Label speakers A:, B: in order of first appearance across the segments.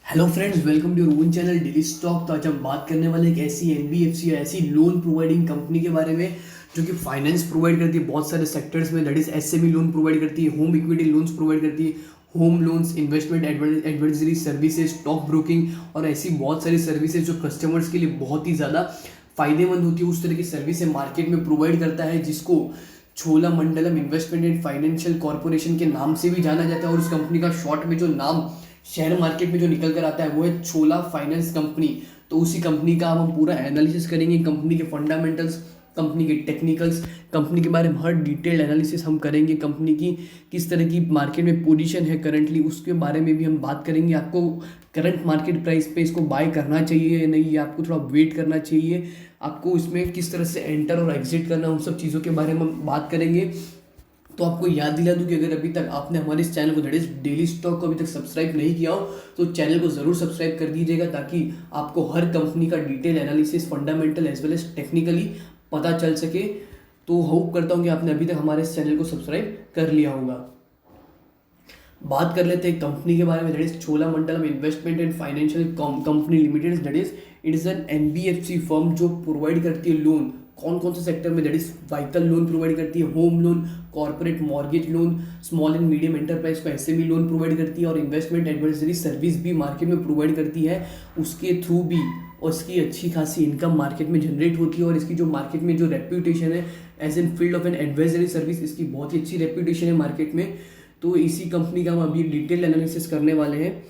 A: Hello friends, welcome to your own channel daily stock. तो आज हम बात करने वाले एक ऐसी एनबीएफसी या ऐसी लोन प्रोवाइडिंग कंपनी के बारे में जो कि फाइनेंस प्रोवाइड करती है बहुत सारे सेक्टर्स में। That is SME loan provide करती है, होम इक्विटी लोन्स प्रोवाइड करती है, home loans, investment advisory services, stock broking और ऐसी बहुत सारी सर्विसेज जो कस्टमर्स के लिए बहुत ही ज़्यादा फायदेमंद होती है। उस तरह की सर्विसेज मार्केट में प्रोवाइड करता है, जिसको छोलामंडलम इन्वेस्टमेंट एंड फाइनेंशियल कॉर्पोरेशन के नाम से भी जाना जाता है। और उस कंपनी का शॉर्ट में जो नाम शेयर मार्केट में जो निकल कर आता है वो है छोला फाइनेंस कंपनी। तो उसी कंपनी का हम पूरा एनालिसिस करेंगे, कंपनी के फंडामेंटल्स, कंपनी के टेक्निकल्स, कंपनी के बारे में हर डिटेल एनालिसिस हम करेंगे। कंपनी की किस तरह की मार्केट में पोजीशन है करंटली, उसके बारे में भी हम बात करेंगे। आपको करंट मार्केट प्राइस पे इसको बाय करना चाहिए या नहीं, या आपको थोड़ा वेट करना चाहिए, आपको इसमें किस तरह से एंटर और एग्जिट करना, उन सब चीज़ों के बारे में हम बात करेंगे। तो आपको याद दिला दूं कि अगर अभी तक आपने हमारे इस चैनल को दैट इज डेली स्टॉक को अभी तक सब्सक्राइब नहीं किया हो तो चैनल को ज़रूर सब्सक्राइब कर दीजिएगा, ताकि आपको हर कंपनी का detail analysis, fundamental as well as technically पता चल सके। तो होप करता हूँ कि आपने अभी तक हमारे इस चैनल को सब्सक्राइब कर लिया होगा। बात कर लेते हैं कंपनी के बारे में। That is Cholamandalam investment and financial company limited. That is it is an NBFC firm जो प्रोवाइड करती है लोन। कौन कौन से सेक्टर में? That is vehicle loan provide करती है, home loan, corporate mortgage loan, small and medium enterprise को एसएमई लोन प्रोवाइड करती है, और इन्वेस्टमेंट एडवाइजरी सर्विस भी मार्केट में प्रोवाइड करती है। उसके थ्रू भी और इसकी अच्छी खासी इनकम मार्केट में जनरेट होती है। और इसकी जो मार्केट में जो रेप्यूटेशन है as an field of an advisory service, इसकी बहुत ही अच्छी रेप्यूटेशन है मार्केट में। तो इसी कंपनी का हम अभी डिटेल एनालिसिस करने वाले हैं।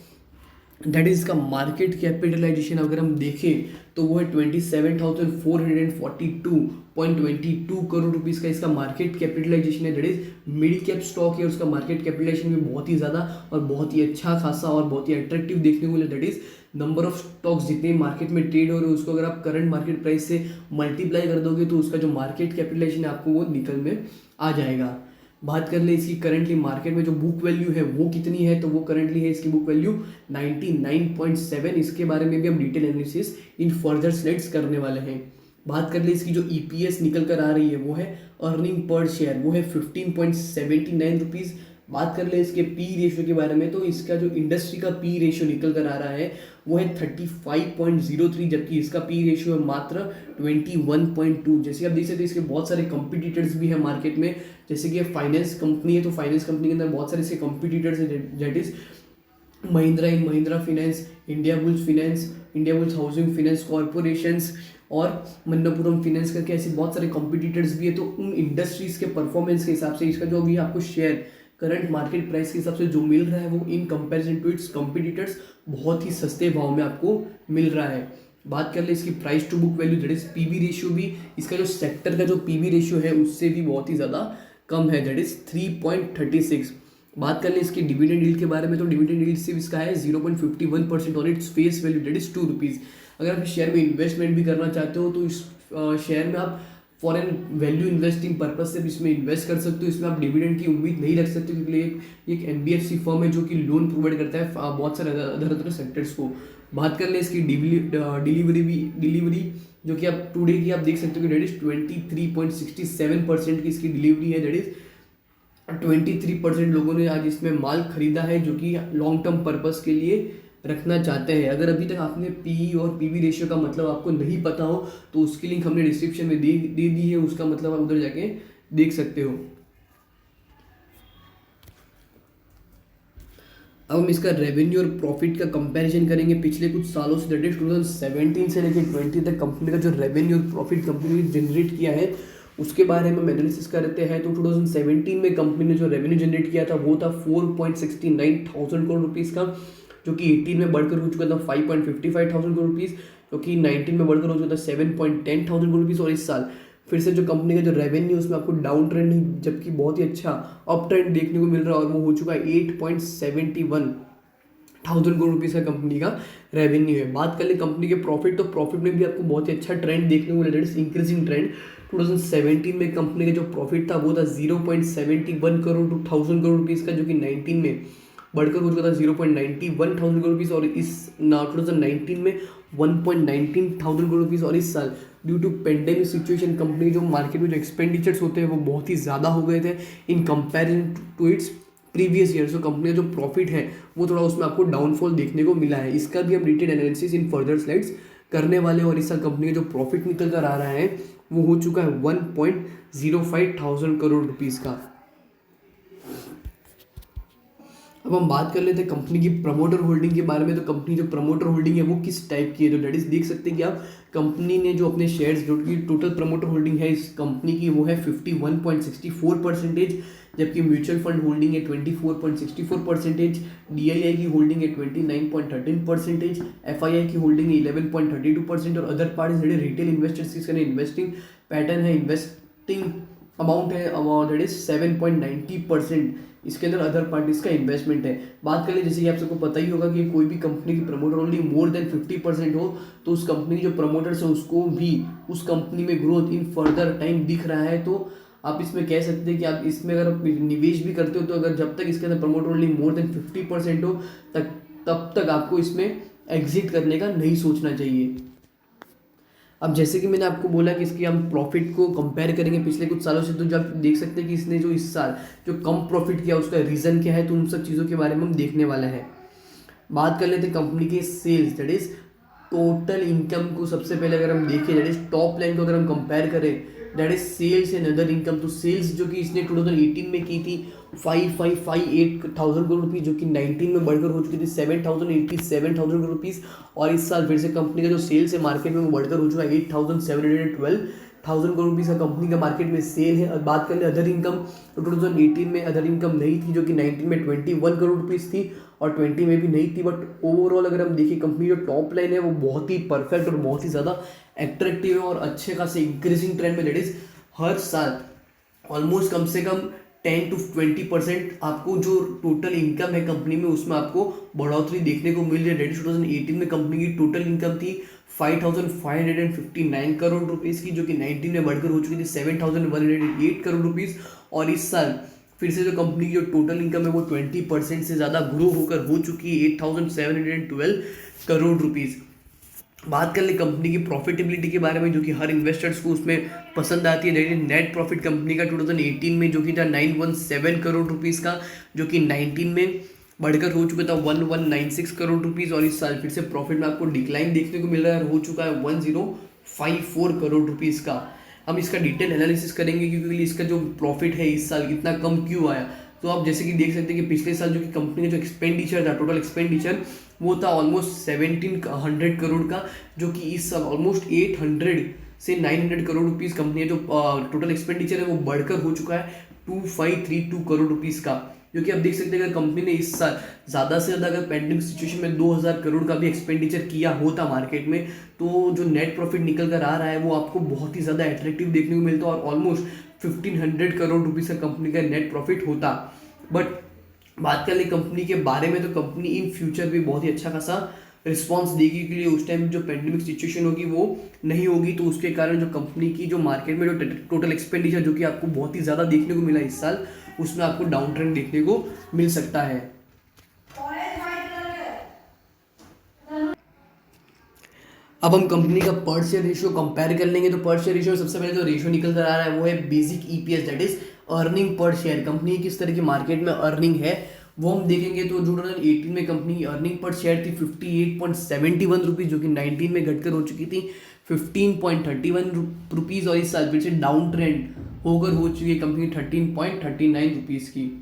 A: दैट इज इसका मार्केट कैपिटलाइजेशन अगर हम देखें तो वो है 27,442.22 करोड़ रुपीज़ का इसका मार्केट कैपिटलाइजेशन है। That is mid cap stock है, उसका मार्केट कैपिटलाइजेशन भी बहुत ही ज़्यादा और बहुत ही अच्छा खासा और बहुत ही अट्रैक्टिव देखने को मिला। That is number of stocks जितने मार्केट में ट्रेड हो रहे हैं उसको अगर आप करंट मार्केट प्राइस से मल्टीप्लाई कर दोगे तो उसका जो मार्केट कैपिटलाइजेशन है आपको वो निकल में आ जाएगा। बात कर ले इसकी करंटली मार्केट में जो बुक वैल्यू है वो कितनी है, तो वो करंटली है इसकी बुक वैल्यू 99.7। इसके बारे में भी हम detail analysis in further slides करने वाले हैं। बात कर ले इसकी जो ईपीएस निकल कर आ रही है वो है अर्निंग पर शेयर, वो है 15.79 रुपीज़। बात कर ले इसके पी रेशियो के बारे में, तो इसका जो इंडस्ट्री का पी रेशियो निकल कर आ रहा है वो है 35.03, जबकि इसका पी रेशियो है मात्र 21.2। जैसे आप देख सकते हैं इसके बहुत सारे कंपटीटर्स भी हैं मार्केट में। जैसे कि फाइनेंस कंपनी है तो फाइनेंस कंपनी के अंदर बहुत सारे इसके कंपटीटर्स हैं। That is Mahindra and Mahindra finance, India bulls finance, India bulls housing finance corporations और मन्नपुरम फिनेंस करके ऐसे बहुत सारे कॉम्पिटिटर्स भी है। तो उन इंडस्ट्रीज के परफॉर्मेंस के हिसाब से इसका जो भी आपको शेयर करंट मार्केट प्राइस के हिसाब से जो मिल रहा है वो in comparison to its competitors बहुत ही सस्ते भाव में आपको मिल रहा है। बात कर ले इसकी price to book value, that is PB ratio भी इसका जो सेक्टर का जो पीबी रेशियो है उससे भी बहुत ही ज़्यादा कम है। That is 3.36। बात कर ले इसकी डिविडेंड यील्ड के बारे में, तो डिविडेंड यील्ड से इसका है 0.51% on its face value, that is 2 rupees. अगर आप इस शेयर में इन्वेस्टमेंट भी करना चाहते हो तो इस शेयर में आप for an value investing purpose से भी इसमें इन्वेस्ट कर सकते हो। इसमें आप डिविडेंड की उम्मीद नहीं रख सकते, क्योंकि एक एनबीएफसी फर्म है जो कि लोन प्रोवाइड करता है बहुत सारे अदर सेक्टर्स को। बात कर ले इसकी डिलीवरी जो कि आप टुडे की आप देख सकते हो कि डेट इज 23.67% की इसकी डिलीवरी है। दैट इज 23% लोगों ने आज इसमें माल खरीदा है जो कि लॉन्ग टर्म पर्पस के लिए रखना चाहते हैं। अगर अभी तक आपने पीई और पीवी रेशियो का मतलब आपको नहीं पता हो तो उसकी लिंक हमने डिस्क्रिप्शन में दे दी है, उसका मतलब आप उधर जाके देख सकते हो। अब हम इसका रेवेन्यू और प्रॉफिट का कंपैरिजन करेंगे पिछले कुछ सालों से। दैट इज 2017 से लेकर 20 तक कंपनी का जो रेवेन्यू और प्रॉफिट कंपनी ने जनरेट किया है उसके बारे में हम एनालिसिस करते हैं। तो 2017 में कंपनी ने जो रेवेन्यू जनरेट किया था वो था 4.69 थाउजेंड करोड़ रुपीज़ का, जो कि 18 में बढ़कर हो चुका था 5.55 थाउजेंड करोड़ रुपीज़, जो कि 19 में बढ़कर हो चुका था 7.10 थाउजेंड करोड़ रुपीज़। और इस साल फिर से जो कंपनी का जो रेवेन्यू उसमें आपको डाउन ट्रेंड नहीं जबकि बहुत ही अच्छा अप ट्रेंड देखने को मिल रहा है, और वो हो चुका है 8.71 थाउजेंड करोड़ रुपीज़ का कंपनी का रेवेन्यू है। बात कर ले कंपनी के प्रॉफिट, तो प्रॉफिट में भी आपको बहुत ही अच्छा ट्रेंड देखने को मिला, दैट इज इंक्रीजिंग ट्रेंड। 2017 में कंपनी का जो प्रॉफिट था वो था 0.71 करोड़ टू 1000 करोड़ रुपीज़ का, जो कि 19 में बढ़कर हो चुका था 0.91 थाउजेंड करोड़ रुपीज़, और इस 2019 में 1.19 थाउजेंड करोड़ रुपीज़। और इस साल due to pandemic situation company जो मार्केट में जो एक्सपेंडिचर्स होते हैं वो बहुत ही ज़्यादा हो गए थे in comparison to its previous year. So company का जो प्रॉफिट है वो थोड़ा उसमें आपको डाउनफॉल देखने को मिला है। इसका भी हम detail analysis in further slides करने वाले, और इस साल कंपनी का जो प्रॉफिट निकल कर आ रहा है वो हो चुका है 1.05 थाउजेंड करोड़ रुपीज़ का। अब हम बात कर लेते हैं कंपनी की प्रमोटर होल्डिंग के बारे में। तो कंपनी जो प्रमोटर होल्डिंग है वो किस टाइप की है, तो डेट इज देख सकते हैं कि आप कंपनी ने जो अपने शेयर्स, जो कि टोटल प्रमोटर होल्डिंग है इस कंपनी की वो है 51.64%, जबकि म्यूचुअल फंड होल्डिंग है 24.64%, DII की होल्डिंग है 29.13%, FII की होल्डिंग है 11.32%, और अदर पार्टीज रिटेल इन्वेस्टर्स की इन्वेस्टिंग पैटर्न है, इन्वेस्टिंग अमाउंट है अमाउंट दैट इज 7.90%। इसके अंदर अदर पार्टीज का इन्वेस्टमेंट है। बात करें जैसे कि आप सबको पता ही होगा कि कोई भी कंपनी की प्रमोटर होल्डिंग मोर देन 50% हो तो उस कंपनी के जो प्रमोटर्स है उसको भी उस कंपनी में ग्रोथ इन फर्दर टाइम दिख रहा है। तो आप इसमें कह सकते हैं कि आप इसमें अगर निवेश भी करते हो तो अगर जब तक इसके अंदर प्रमोटर होल्डिंग मोर देन 50% हो तब तक आपको इसमें एग्जिट करने का नहीं सोचना चाहिए। अब जैसे कि मैंने आपको बोला कि इसकी हम प्रॉफिट को कंपेयर करेंगे पिछले कुछ सालों से, तो जब देख सकते हैं कि इसने जो इस साल जो कम प्रॉफिट किया उसका रीज़न क्या है, तो उन सब चीज़ों के बारे में हम देखने वाले हैं। बात कर लेते हैं कंपनी के sales, that is total income को। सबसे पहले अगर हम देखें दैट इज टॉप लाइन को अगर हम कंपेयर करें that is sales and other income, तो सेल्स जो कि इसने 2018 में की थी 5558,000 करोड़ रुपीज़, जो कि 19 में बढ़कर हो चुकी थी 7,087,000 करोड़ रुपीज़, और इस साल फिर से कंपनी का जो सेल्स है मार्केट में वो बढ़कर हो चुका है 8,712,000 करोड़ रुपीज़ का कंपनी का मार्केट में सेल है। और बात कर ले अदर इनकम, तो 2018 में अदर इनकम नहीं थी, जो कि 19 में 21 करोड़ रुपीज़ थी और 20 में भी नहीं थी। बट ओवरऑल अगर हम देखें कंपनी जो टॉप लाइन है वो बहुत ही परफेक्ट और बहुत ही ज़्यादा एट्रैक्टिव है और अच्छे खासे इंक्रीजिंग ट्रेंड में, दैट इज हर साल ऑलमोस्ट कम से कम 10 to 20% आपको जो टोटल इनकम है कंपनी में उसमें आपको बढ़ोतरी देखने को मिल रही है। 2018 में कंपनी की टोटल इनकम थी 5,559 करोड़ रुपीज़ की, जो कि 19 में बढ़कर हो चुकी थी 7,108 करोड़ रुपीज़, और इस साल फिर से जो कंपनी की जो टोटल इनकम है वो 20% से ज़्यादा ग्रो होकर हो चुकी है 8,712 करोड़ रुपीज़। बात कर ले कंपनी की प्रॉफिटेबिलिटी के बारे में, जो कि हर इन्वेस्टर्स को उसमें पसंद आती है। लेकिन नेट प्रॉफिट कंपनी का 2018 में जो कि था 917 करोड़ रुपीज़ का, जो कि 19 में बढ़कर हो चुका था 1196 करोड़ रुपीज़, और इस साल फिर से प्रॉफिट में आपको डिक्लाइन देखने को मिल रहा है, हो चुका है 1054 करोड़ रुपीज़ का। हम इसका डिटेल एनालिसिस करेंगे क्योंकि इसका जो प्रॉफिट है इस साल इतना कम क्यों आया। तो आप जैसे कि देख सकते हैं कि पिछले साल जो कि कंपनी का जो एक्सपेंडिचर था, टोटल एक्सपेंडिचर वो था ऑलमोस्ट 1700 करोड़ का, जो कि इस साल ऑलमोस्ट 800 से 900 करोड़ रुपीज़ कंपनी का जो टोटल एक्सपेंडिचर है वो बढ़कर हो चुका है 2532 करोड़ रुपीज़ का। जो कि आप देख सकते हैं अगर कंपनी ने इस साल ज़्यादा से ज़्यादा अगर पेंडेमिक सिचुएशन में 2000 करोड़ का भी एक्सपेंडिचर किया होता मार्केट में, तो जो नेट प्रॉफिट निकल कर आ रहा है वो आपको बहुत ही ज़्यादा अट्रैक्टिव देखने को मिलता और ऑलमोस्ट 1500 करोड़ रुपीज़ का कंपनी का नेट प्रॉफिट होता। बट बात कर ले कंपनी के बारे में, तो कंपनी इन फ्यूचर भी बहुत ही अच्छा खासा रिस्पॉन्स देगी के लिए उस टाइम जो पेंडेमिक सिचुएशन होगी वो नहीं होगी, तो उसके कारण जो कंपनी की जो मार्केट में जो टोटल एक्सपेंडिचर जो कि आपको बहुत ही ज़्यादा देखने को मिला इस साल, उसमें आपको डाउन ट्रेंड देखने को मिल सकता है। अब हम कंपनी का पर शेयर रेशियो कंपेयर कर लेंगे। तो पर शेयर रेशियो सबसे पहले जो रेशियो निकल कर आ रहा है वो है basic EPS, that is earning per share. Company किस तरह की मार्केट में अर्निंग है वो हम देखेंगे। तो 2018 में कंपनी की अर्निंग पर शेयर थी 58.71 रुपीज़, जो कि 19 में घटकर हो चुकी थी 15.31 रुपीज़, और इस साल फिर से डाउन ट्रेंड होकर हो चुकी है कंपनी 13.39 रुपीज़ की।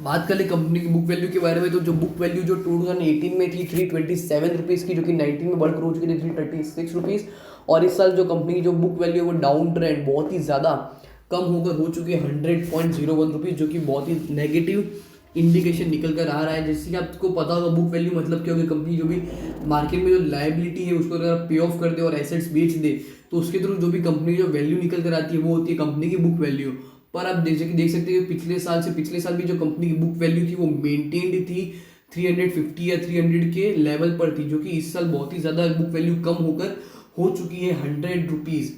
A: बात कर ले कंपनी की बुक वैल्यू के बारे में, तो जो बुक वैल्यू जो 2018 में थी 327 रुपीज़ की, जो कि 19 में बढ़कर हो चुकी थी 336 रुपीज़, और इस साल जो कंपनी की जो बुक वैल्यू है वो डाउन ट्रेंड बहुत ही ज़्यादा कम होकर हो चुकी है 100.01 रुपीज़, जो कि बहुत ही नेगेटिव इंडिकेशन निकल कर आ रहा है। जैसे कि आपको पता होगा बुक वैल्यू मतलब क्या होगी, कंपनी जो भी मार्केट में जो लायबिलिटी है उसको अगर पे ऑफ कर दे और एसेट्स बेच दे तो उसके थ्रू जो भी कंपनी जो वैल्यू निकल कर आती है वो होती है कंपनी की बुक वैल्यू। पर आप देख सकते हैं पिछले साल भी जो कंपनी की बुक वैल्यू थी वो मेंटेन्ड थी 350 या 300 के लेवल पर थी, जो कि इस साल बहुत ही ज़्यादा बुक वैल्यू कम होकर हो चुकी है 100 रुपीज़,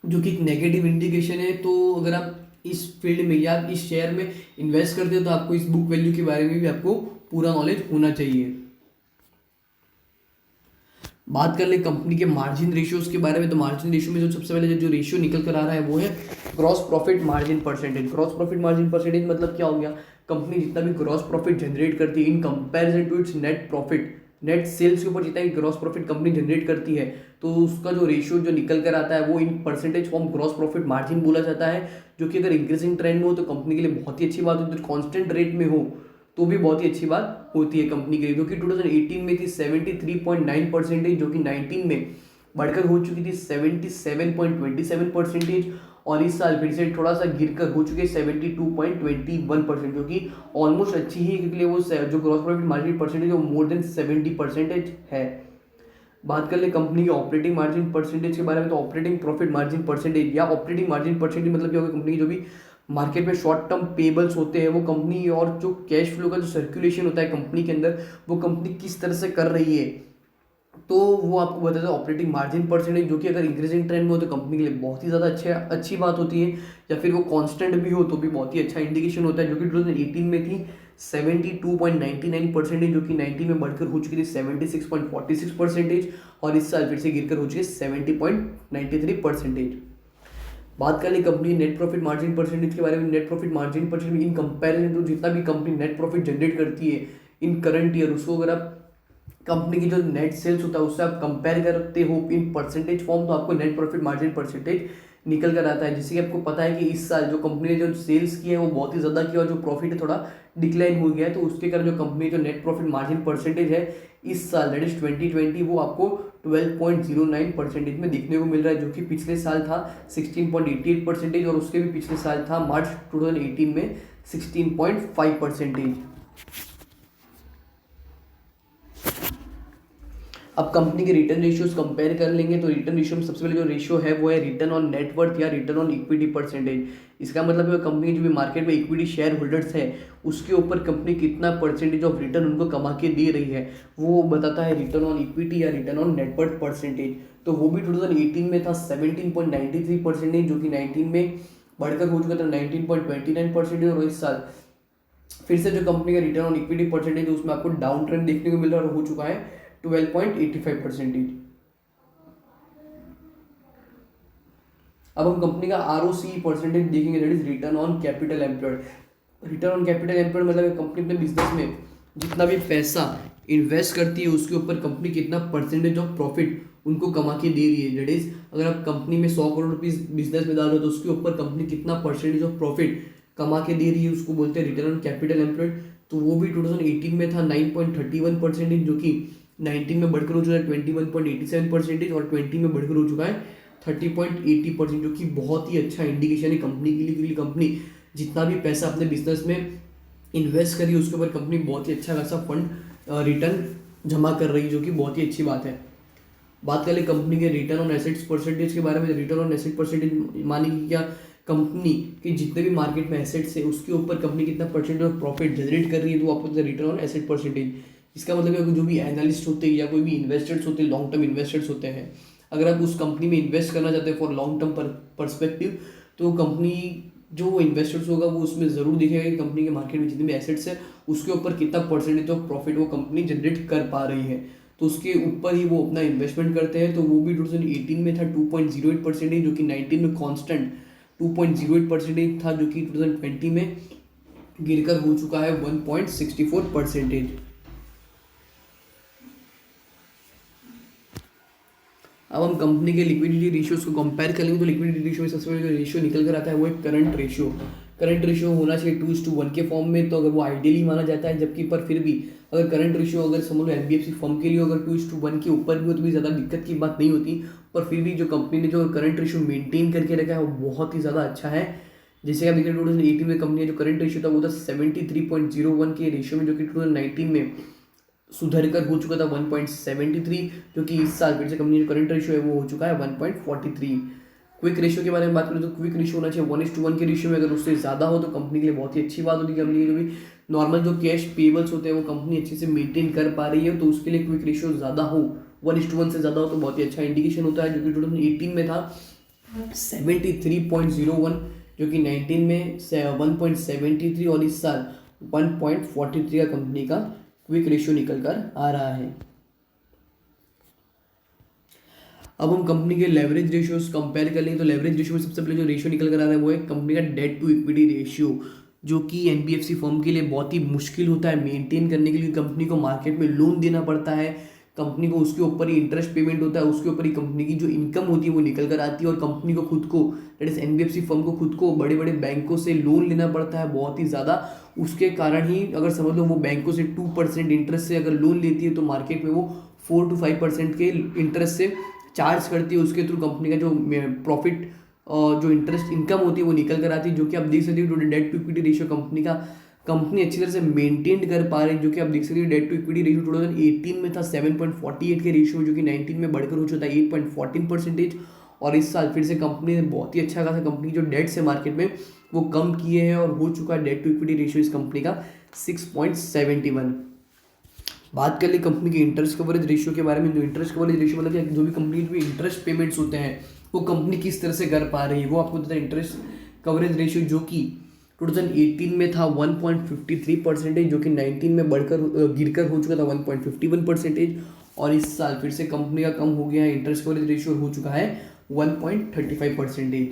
A: जो कि एक नेगेटिव इंडिकेशन है। तो अगर आप इस फील्ड में या इस शेयर में इन्वेस्ट करते हो तो आपको इस बुक वैल्यू के बारे में भी आपको पूरा नॉलेज होना चाहिए। बात कर ले कंपनी के मार्जिन रेशियोज के बारे में, तो मार्जिन रेशियो में जो सबसे पहले जो रेशियो निकल कर आ रहा है वो है gross profit margin percentage. Gross profit margin percentage मतलब क्या हो गया, कंपनी जितना भी ग्रॉस प्रॉफिट जनरेट करती है in comparison to its net profit, net sales के ऊपर जितना भी ग्रॉस प्रॉफिट कंपनी जनरेट करती है, तो उसका जो रेशियो जो निकल कर आता है वो in percentage form gross profit margin बोला जाता है, जो कि अगर इंक्रीजिंग ट्रेंड में हो तो कंपनी के लिए बहुत ही अच्छी बात होती है, कॉन्स्टेंट रेट में हो तो भी बहुत ही अच्छी बात होती है कंपनी के लिए, जो कि 2018 में थी 73.9%, जो कि 19 में बढ़कर हो चुकी थी 77.27%, और इस साल फिर से थोड़ा सा गिरकर हो चुके 72.21%, जो कि ऑलमोस्ट अच्छी ही है, क्योंकि वो जो ग्रॉस प्रॉफिट मार्जिन परसेंटेज वो मोर देन 70% है। बात कर ले कंपनी के ऑपरेटिंग मार्जिन परसेंटेज के बारे में, तो ऑपरेटिंग प्रॉफिट मार्जिन परसेंटेज या ऑपरेटिंग मार्जिन परसेंटेज मतलब क्या होगा, कंपनी की जो भी मार्केट में शॉर्ट टर्म पेबल्स होते हैं वो कंपनी, और जो कैश फ्लो का जो सर्कुलेशन होता है कंपनी के अंदर वो कंपनी किस तरह से कर रही है, तो वो आपको बताता है ऑपरेटिंग मार्जिन परसेंटेज, जो कि अगर इंक्रीजिंग ट्रेंड में हो तो कंपनी के लिए बहुत ही ज़्यादा अच्छी बात होती है, या फिर वो कांस्टेंट भी हो तो भी बहुत ही अच्छा इंडिकेशन होता है, जो कि 2018 में थी 72.99%, जो कि 19 में बढ़कर हो चुकी थी 76.46%, और इस साल फिर से गिरकर हो चुकी है 70.93%। बात कर ली company net profit margin percentage के बारे में। Net profit margin percentage in comparison to जितना भी कंपनी नेट प्रॉफिट जनरेट करती है इन करंट ईयर, उसको अगर आप कंपनी की जो नेट सेल्स होता है उससे आप कंपेयर करते हो इन परसेंटेज फॉर्म, तो आपको नेट प्रॉफिट मार्जिन परसेंटेज निकल कर आता है। जैसे कि आपको पता है कि इस साल जो कंपनी ने जो सेल्स की है वो बहुत ही ज़्यादा की, और जो प्रॉफिट है थोड़ा डिक्लाइन हो गया है, तो उसके कारण जो कंपनी जो नेट प्रॉफिट मार्जिन परसेंटेज है इस साल दैट इज 2020 वो आपको 12.09% में देखने को मिल रहा है, जो कि पिछले साल था 16.88%, और उसके भी पिछले साल था मार्च 2018 में 16.5%। अब कंपनी के रिटर्न रेशियोज कंपेयर कर लेंगे, तो रिटर्न रेशियो में सबसे पहले जो रेशियो है वो है रिटर्न ऑन नेटवर्थ या रिटर्न ऑन इक्विटी परसेंटेज। इसका मतलब है कंपनी जो भी मार्केट में इक्विटी शेयर होल्डर्स है उसके ऊपर कंपनी कितना परसेंटेज ऑफ रिटर्न उनको कमा के दे रही है, वो बताता है रिटर्न ऑन इक्विटी या रिटर्न ऑन नेटवर्थ परसेंटेज। तो वो भी 2018 में था 17.93%, जो कि 19 में बढ़कर हो चुका था 19.29%, और इस साल फिर से जो कंपनी का रिटर्न ऑन इक्विटी परसेंटेज उसमें आपको डाउन ट्रेंड देखने को मिल रहा है और हो चुका है 12.85%। अब हम कंपनी का ROCE परसेंटेज देखेंगे, that is return on capital employed. Return on capital employed मतलब कंपनी अपने बिजनेस में जितना भी पैसा इन्वेस्ट करती है उसके ऊपर कंपनी कितना परसेंटेज ऑफ प्रॉफिट उनको कमा के दे रही है। दैट इज अगर आप कंपनी में 100 करोड़ रुपीज बिजनेस में डाल रहे हो तो उसके ऊपर कंपनी कितना परसेंटेज ऑफ प्रॉफिट कमा के दे रही है उसको बोलते हैं रिटर्न ऑन कैपिटल एम्प्लॉयड। तो वो भी 2018 में था 9.31%, जो कि 19 में बढ़कर हो चुका है 21.87%, और 20 में बढ़कर हो चुका है 30.80%, जो कि बहुत ही अच्छा इंडिकेशन है कंपनी के लिए, क्योंकि कंपनी जितना भी पैसा अपने बिजनेस में इन्वेस्ट करी उसके ऊपर कंपनी बहुत ही अच्छा खासा फंड रिटर्न जमा कर रही है, जो कि बहुत ही अच्छी बात है। बात करें कंपनी के रिटर्न ऑन एसेट्स परसेंटेज के बारे में। रिटर्न ऑन एसेट परसेंटेज मानी कि क्या कंपनी के जितने भी मार्केट में एसेट्स है उसके ऊपर कंपनी कितना परसेंटेज ऑफ प्रॉफिट जनरेट कर रही है, तो वो आपको रिटर्न ऑन एसेट परसेंटेज। इसका मतलब है जो भी एनालिस्ट होते हैं या कोई भी इन्वेस्टर्स होते हैं, लॉन्ग टर्म इन्वेस्टर्स होते हैं, अगर आप उस कंपनी में इन्वेस्ट करना चाहते हैं फॉर लॉन्ग टर्म परस्पेक्टिव, तो कंपनी जो इन्वेस्टर्स होगा वो उसमें ज़रूर देखेगा कि कंपनी के मार्केट में जितने भी एसेट्स है उसके ऊपर कितना परसेंटेज ऑफ प्रॉफिट वो कंपनी जनरेट कर पा रही है, तो उसके ऊपर ही वो अपना इन्वेस्टमेंट करते हैं। तो वो भी 2018 में था 2.08%, जो कि 19 में कॉन्स्टेंट 2.08% था, जो कि 2020 में गिरकर हो चुका है 1.64%। अब हम कंपनी के लिक्विडिटी रेशियोज को कंपेयर करेंगे, तो लिक्विडिटी रेशियो में सबसे पहले जो रेशियो निकल कर आता है वो है करंट रेशियो। करंट रेशियो होना चाहिए 2:1 के फॉर्म में, तो अगर वो आइडियली माना जाता है, जबकि पर फिर भी अगर करंट रेशियो अगर समझ लो NBFC फर्म के लिए अगर 2:1 के ऊपर भी हो तो भी ज़्यादा दिक्कत की बात नहीं होती, पर फिर भी जो कंपनी ने जो करंट रेशियो मेंटेन करके रखा है वो बहुत ही ज़्यादा अच्छा है। जैसे आप देखिए 2018 में कंपनी का जो करंट रेशियो था वो था 73.01 के रेशियो में, जो कि 2019 में सुधर कर हो चुका था 1.73, जो कि इस साल फिर से कंपनी का करंट रेशियो है वो हो चुका है 1.43। क्विक रेशियो के बारे में बात करें तो क्विक रेशियो होना चाहिए 1:1 के रेशियो में, अगर उससे ज़्यादा हो तो कंपनी के लिए बहुत ही अच्छी बात होती है। कंपनी के जो भी नॉर्मल जो कैश पेबल्स होते हैं वो कंपनी अच्छे से मेंटेन कर पा रही है, तो उसके लिए क्विक रेशियो ज़्यादा हो 1:1 से ज़्यादा हो तो बहुत ही अच्छा इंडिकेशन होता है, जो कि 2018 में था 73.01, जो कि 19 में 1.73, और इस साल 1.43 का कंपनी का क्विक रेशियो निकल कर आ रहा है। अब हम कंपनी के लेवरेज रेशियोज कंपेयर कर लेंगे तो लेवरेज रेशियो में सबसे पहले जो रेशियो निकल कर आ रहा है वो है कंपनी का डेट टू इक्विटी रेशियो, जो कि एनबीएफसी फर्म के लिए बहुत ही मुश्किल होता है मेंटेन करने के लिए। कंपनी को मार्केट में लोन देना पड़ता है, कंपनी को उसके ऊपर ही इंटरेस्ट पेमेंट होता है, उसके ऊपर ही कंपनी की जो इनकम होती है वो निकल कर आती है, और कंपनी को खुद को दैट इज एनबीएफसी फर्म को खुद को बड़े बड़े बैंकों से लोन लेना पड़ता है बहुत ही ज़्यादा। उसके कारण ही अगर समझ लो वो बैंकों से 2% इंटरेस्ट से अगर लोन लेती है तो मार्केट में वो 4 to 5% के इंटरेस्ट से चार्ज करती है। उसके थ्रू कंपनी का जो प्रॉफिट जो इंटरेस्ट इनकम होती है वो निकल कर आती है, जो कि आप देख सकते हो date to equity ratio company का कंपनी अच्छी तरह से मेंटेन कर पा रही है, जो कि आप देख सकते हो डेट टू इक्विटी रेशियो 2018 में था 7.48 के रेशियो, जो कि 19 में बढ़कर हो चुका था 8.14%। और इस साल फिर से कंपनी ने बहुत ही अच्छा खासा कंपनी जो डेट्स है मार्केट में वो कम किए हैं, और हो चुका है डेट टू इक्विटी रेशियो इस कंपनी का 6.71। बात कर ली कंपनी के इंटरेस्ट कवरेज रेशियो के बारे में। जो इंटरेस्ट कवरेज रेशियो मतलब कि जो भी कंपनी के इंटरेस्ट पेमेंट्स होते हैं वो कंपनी किस तरह से कर पा रही है वो आपको देता है इंटरेस्ट कवरेज रेशियो, जो कि 2018 में था 1.53%, जो कि 19 में बढ़कर गिरकर हो चुका था 1.51%। और इस साल फिर से कंपनी का कम हो गया है इंटरेस्ट कवरेज रेशियो, हो चुका है 1.35%।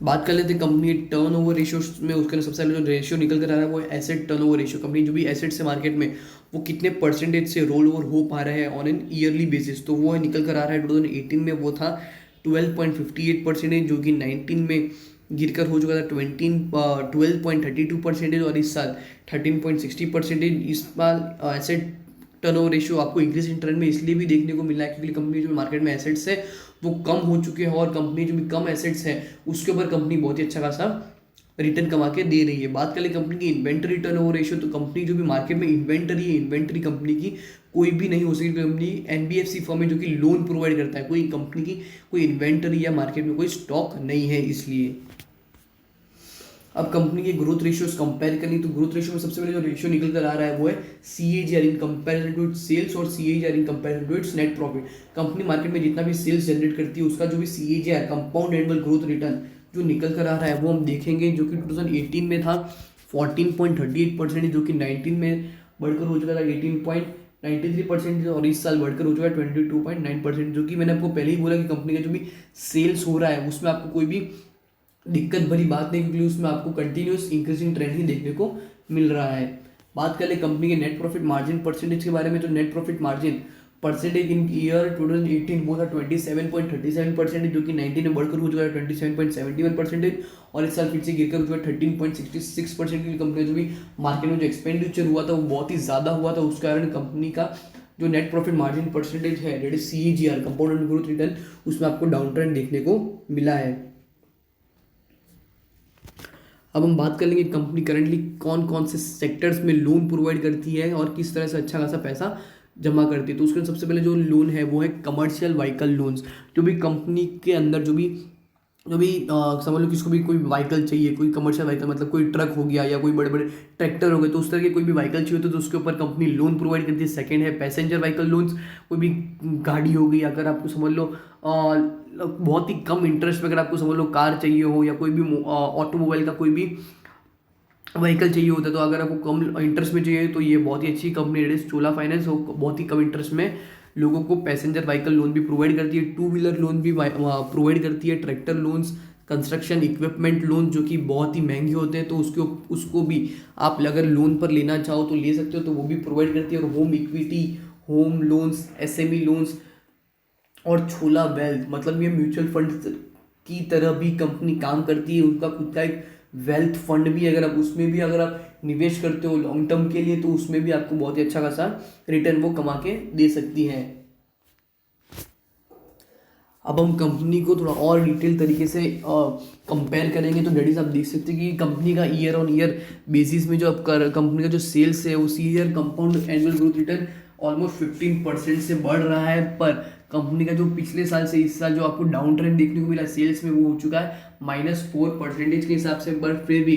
A: बात कर लेते हैं कंपनी टर्न ओवर रेशियो में। उसके सबसे पहले जो रेशियो निकल कर आ रहा है वो है asset turn over ratio. Company जो भी एसेट्स है मार्केट में वो कितने परसेंटेज से रोल ओवर हो पा रहे हैं ऑन एन ईयरली बेसिस, तो वो निकल कर आ रहा है 2018 में वो था 12.58%, जो कि 19 में गिरकर हो चुका था 12.32%, और इस साल 13.60%। इस साल एसेट टर्नओवर रेशियो आपको इंक्रीज इन ट्रेंड में इसलिए भी देखने को मिला है क्योंकि कंपनी जो मार्केट में एसेट्स है वो कम हो चुके हैं, और कंपनी जो भी कम एसेट्स है उसके ऊपर कंपनी बहुत ही अच्छा खासा रिटर्न कमा के दे रही है। बात करें कंपनी की इन्वेंटरी टर्नओवर रेशियो, तो कंपनी जो भी मार्केट में इन्वेंटरी है, इन्वेंटरी कंपनी की कोई भी नहीं हो सकती कंपनी एनबीएफसी फर्म है जो कि लोन प्रोवाइड करता है, कोई कंपनी की कोई इन्वेंटरी या मार्केट में कोई स्टॉक नहीं है इसलिए। अब कंपनी के ग्रोथ रेशियोज कंपेयर करें तो ग्रोथ रेशियो में सबसे पहले जो रेशियो निकल कर आ रहा है वो है CAGR in comparison to its sales और CAGR in comparison to its net profit. Company market में जितना भी सेल्स जनरेट करती है उसका जो भी CAGR compound annual growth return जो निकल कर आ रहा है वो हम देखेंगे, जो कि 2018 में था 14.38%, जो कि 19 में बढ़कर हो चुका था 18.93%, और इस साल बढ़कर हो चुका है 22.9%। जो कि मैंने आपको पहले ही बोला कि कंपनी का जो भी सेल्स हो रहा है उसमें आपको कोई भी दिक्कत भरी बात नहीं, क्योंकि उसमें आपको कंटिन्यूस इंक्रीजिंग ट्रेंड ही देखने को मिल रहा है। बात करें कंपनी के नेट प्रॉफिट मार्जिन परसेंटेज के बारे में, तो नेट प्रॉफिट मार्जिन परसेंटेज इन ईयर 2018 वो था 27.37%, जो कि 19 में बढ़कर हो चुका है 27.71%, और इस साल फिर से गिरकर हो चुका है 13.66% की। कंपनी जो भी मार्केट में जो एक्सपेंडिचर हुआ था वो बहुत ही ज़्यादा हुआ था, उस कारण कंपनी का जो नेट प्रॉफिट मार्जिन परसेंटेज है that is CAGR compound annual growth return उसमें आपको डाउन ट्रेंड देखने को मिला है। अब हम बात कर लेंगे कंपनी करंटली कौन कौन से सेक्टर्स में लोन प्रोवाइड करती है और किस तरह से अच्छा खासा पैसा जमा करती है। तो उसके सबसे पहले जो लोन है वो है कमर्शियल व्हीकल लोन्स। जो भी कंपनी के अंदर जो भी समझ लो किसको भी कोई व्हीकल चाहिए, कोई कमर्शियल व्हीकल मतलब कोई ट्रक हो गया या कोई बड़े बड़े ट्रैक्टर हो गए, तो उस तरह के कोई भी व्हीकल चाहिए तो उसके ऊपर कंपनी लोन प्रोवाइड करती है। सेकंड है पैसेंजर व्हीकल लोन्स, कोई भी गाड़ी हो गई, अगर आपको समझ लो बहुत ही कम इंटरेस्ट में अगर आपको समझ लो कार चाहिए हो या कोई भी ऑटोमोबाइल का कोई भी व्हीकल चाहिए होता है, तो अगर आपको कम इंटरेस्ट में चाहिए तो ये बहुत ही अच्छी कंपनी है चोला फाइनेंस, बहुत ही कम इंटरेस्ट में लोगों को पैसेंजर व्हीकल लोन भी प्रोवाइड करती है, टू व्हीलर लोन भी प्रोवाइड करती है, tractor loans, construction equipment loan जो कि बहुत ही महंगे होते हैं तो उसको भी आप अगर लोन पर लेना चाहो तो ले सकते हो, तो वो भी प्रोवाइड करती है। और home equity, home loans, SME loans और छोला वेल्थ मतलब ये म्यूचुअल फंड की तरह भी कंपनी काम करती है। उनका खुद का एक वेल्थ फंड भी अगर आप उसमें भी अगर आप निवेश करते हो लॉन्ग टर्म के लिए तो उसमें भी आपको बहुत ही अच्छा खासा रिटर्न वो कमा के दे सकती है। अब हम कंपनी को थोड़ा और डिटेल तरीके से कंपेयर करेंगे तो डेट इज आप देख सकते हैं कि कंपनी का ईयर ऑन ईयर बेसिस में जो कंपनी का जो सेल्स है उस year compound annual growth return almost 15% से बढ़ रहा है, पर कंपनी का जो पिछले साल से इस साल जो आपको डाउन ट्रेंड देखने को मिला सेल्स में वो हो चुका है -4% के हिसाब से, पर फिर भी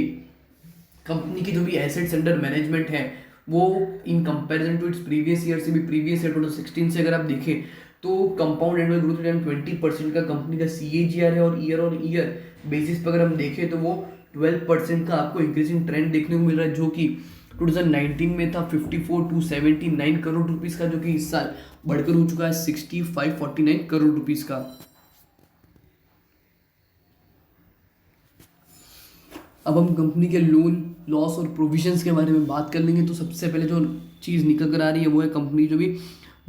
A: कंपनी की जो भी एसेट्स अंडर मैनेजमेंट है वो in comparison to its previous year से भी प्रीवियस ईयर 2016 से अगर आप देखें तो कंपाउंड एनुअल ग्रोथ रिटर्न 20% का कंपनी का सीएजीआर है, और ईयर ऑन ईयर बेसिस पर अगर हम देखें तो वो 12% का आपको इंक्रीजिंग ट्रेंड देखने को मिल रहा है, जो कि 2019 में था 54,279 करोड़ रुपीज़ का, जो कि इस साल बढ़कर हो चुका है 65,49 करोड़ रुपीज़ का। अब हम कंपनी के लोन, लॉस और प्रोविजंस के बारे में बात कर लेंगे। तो सबसे पहले जो चीज़ निकल कर आ रही है वो है कंपनी जो भी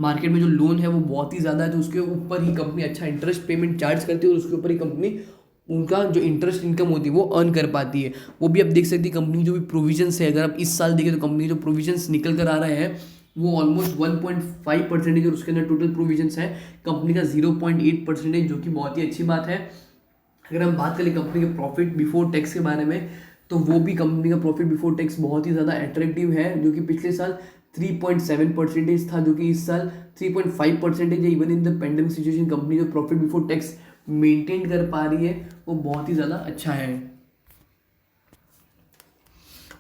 A: मार्केट में जो लोन है वो बहुत ही ज़्यादा है, तो उसके ऊपर ही कंपनी अच्छा इंटरेस्ट पेमेंट चार्ज करती है और उसके ऊपर ही कंपनी उनका जो इंटरेस्ट इनकम होती है वो अर्न कर पाती है। वो भी आप देख सकते हैं कंपनी जो भी प्रोविजंस है, अगर आप इस साल देखें तो कंपनी जो प्रोविजंस निकल कर आ रहे हैं वो ऑलमोस्ट 1.5% और उसके अंदर टोटल प्रोविजंस है कंपनी का 0.8%, जो कि बहुत ही अच्छी बात है। अगर हम बात करें कंपनी के प्रॉफिट बिफोर टैक्स के बारे में, तो वो भी कंपनी का प्रॉफिट बिफोर टैक्स बहुत ही ज़्यादा अट्रैक्टिव है, जो कि पिछले साल 3.7% था, जो कि इस साल 3.5% है। Even in the pandemic situation company जो प्रॉफिट बिफोर टैक्स मेंटेन कर पा रही है वो बहुत ही ज़्यादा अच्छा है।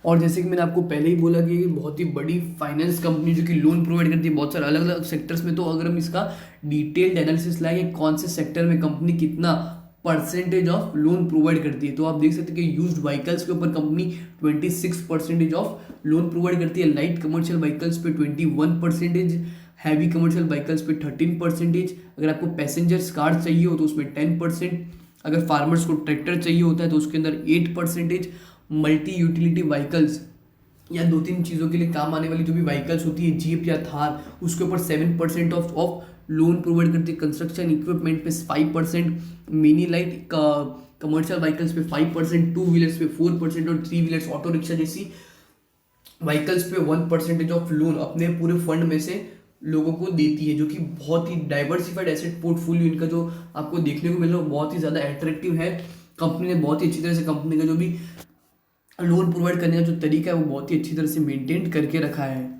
A: और जैसे कि मैंने आपको पहले ही बोला कि बहुत ही बड़ी फाइनेंस कंपनी जो कि लोन प्रोवाइड करती है बहुत सारे अलग अलग सेक्टर्स में। तो अगर हम इसका डिटेल्ड एनालिसिस लाएंगे कौन से सेक्टर में कंपनी कितना परसेंटेज ऑफ लोन प्रोवाइड करती है, तो आप देख सकते हैं कि यूज्ड व्हीकल्स के ऊपर कंपनी 26% ऑफ लोन प्रोवाइड करती है, लाइट कमर्शियल व्हीकल्स पे 21%, हैवी कमर्शियल व्हीकल्स पे 13%। अगर आपको पैसेंजर्स कार चाहिए हो तो उसमें 10%, अगर फार्मर्स को ट्रैक्टर चाहिए होता है तो उसके अंदर 8%, मल्टी यूटिलिटी व्हीकल्स या 2-3 चीज़ों के लिए काम आने वाली जो भी व्हीकल्स होती है, जीप या थार, उसके ऊपर 7% ऑफ लोन प्रोवाइड करती है, कंस्ट्रक्शन इक्विपमेंट पे 5%, मिनी लाइट कमर्शियल व्हीकल्स पे 5%, 2 व्हीलर्स पे 4% और 3 व्हीलर्स ऑटो रिक्शा जैसी व्हीकल्स पे 1% ऑफ लोन अपने पूरे फंड में से लोगों को देती है, जो कि बहुत ही डाइवर्सिफाइड एसेट पोर्टफोलियो इनका जो आपको देखने को मिल रहा है बहुत ही ज़्यादा अट्रैक्टिव है। कंपनी ने बहुत ही अच्छी तरह से कंपनी का जो भी लोन प्रोवाइड करने का जो तरीका है वो बहुत ही अच्छी तरह से मेंटेन करके रखा है।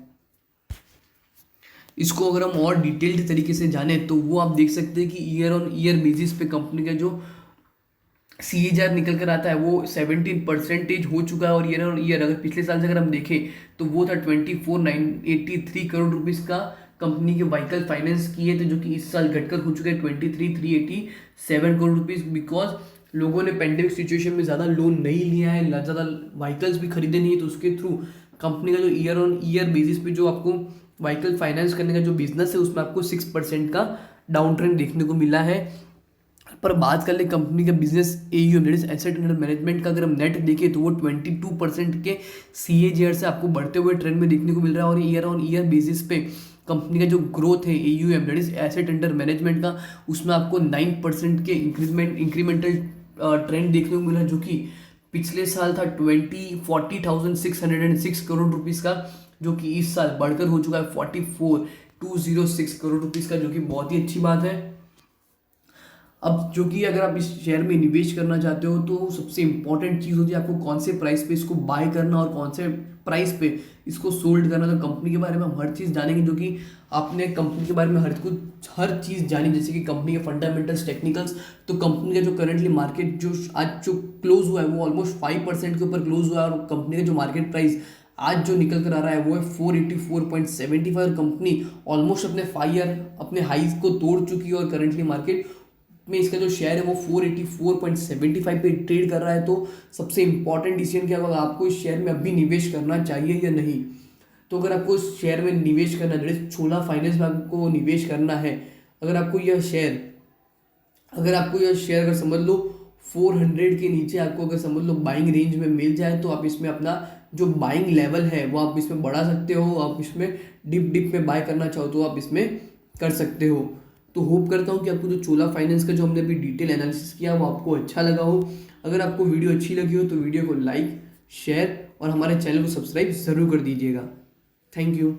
A: इसको अगर हम और डिटेल्ड तरीके से जाने तो वो आप देख सकते हैं कि ईयर ऑन ईयर बेसिस पे कंपनी का जो CAGR निकल कर आता है वो 17% हो चुका है, और ईयर ऑन ईयर अगर पिछले साल से अगर हम देखें तो वो था 24,983 करोड़ रुपीज़ का कंपनी के व्हीकल फाइनेंस किए थे, जो कि इस साल घटकर हो चुके हैं 23,387 करोड़ रुपीज़, बिकॉज लोगों ने पेंडेमिक सिचुएशन में ज़्यादा लोन नहीं लिया है, ज़्यादा व्हीकल्स भी खरीदे नहीं है, तो उसके थ्रू कंपनी का जो ईयर ऑन ईयर बेसिस पे जो आपको व्हीकल फाइनेंस करने का जो बिजनेस है उसमें आपको 6% का डाउन ट्रेंड देखने को मिला है। पर बात कर ले कंपनी का business AUM that is asset under management का, अगर हम नेट देखें तो वो 22% के CAGR से आपको बढ़ते हुए ट्रेंड में देखने को मिल रहा है, और ईयर ऑन ईयर बेसिस पे कंपनी का जो ग्रोथ है AUM that is asset under management का, उसमें आपको 9% के इंक्रीमेंटल ट्रेंड देखने को मिला, जो कि पिछले साल था 40,606 करोड़ रुपीज़ का, जो कि इस साल बढ़कर हो चुका है 44,206 करोड़ रुपीज़ का, जो कि बहुत ही अच्छी बात है। अब जो कि अगर आप इस शेयर में निवेश करना चाहते हो तो सबसे इंपॉर्टेंट चीज़ होती है आपको कौन से प्राइस पे इसको बाय करना और कौन से प्राइस पे इसको सोल्ड करना। तो कंपनी के बारे में हम हर चीज़ जानेंगे, जो कि आपने कंपनी के बारे में हर चीज़ जानी, जैसे कि कंपनी के फंडामेंटल्स, टेक्निकल्स। तो कंपनी का जो करंटली मार्केट जो आज जो क्लोज हुआ है वो ऑलमोस्ट 5% के ऊपर क्लोज हुआ है, और कंपनी का जो मार्केट प्राइस आज जो निकल कर आ रहा है वो है 484.75, और कंपनी ऑलमोस्ट अपने हाइज को तोड़ चुकी है, और करंटली मार्केट में इसका जो शेयर है वो 484.75 पे ट्रेड कर रहा है। तो सबसे इंपॉर्टेंट डिसीजन क्या होगा, आपको इस शेयर में अभी निवेश करना चाहिए या नहीं। तो अगर आपको इस शेयर में निवेश करना है, जैसे छोला फाइनेंस में आपको निवेश करना है, अगर आपको यह शेयर अगर समझ लो 400 के नीचे आपको अगर समझ लो बाइंग रेंज में मिल जाए, तो आप इसमें अपना जो बाइंग लेवल है वो आप इसमें बढ़ा सकते हो। आप इसमें डिप में बाय करना चाहो तो आप इसमें कर सकते हो। तो होप करता हूँ कि आपको जो चोला फाइनेंस का जो हमने अभी डिटेल एनालिसिस किया वो आपको अच्छा लगा हो। अगर आपको वीडियो अच्छी लगी हो तो वीडियो को लाइक, शेयर और हमारे चैनल को सब्सक्राइब ज़रूर कर दीजिएगा। Thank you.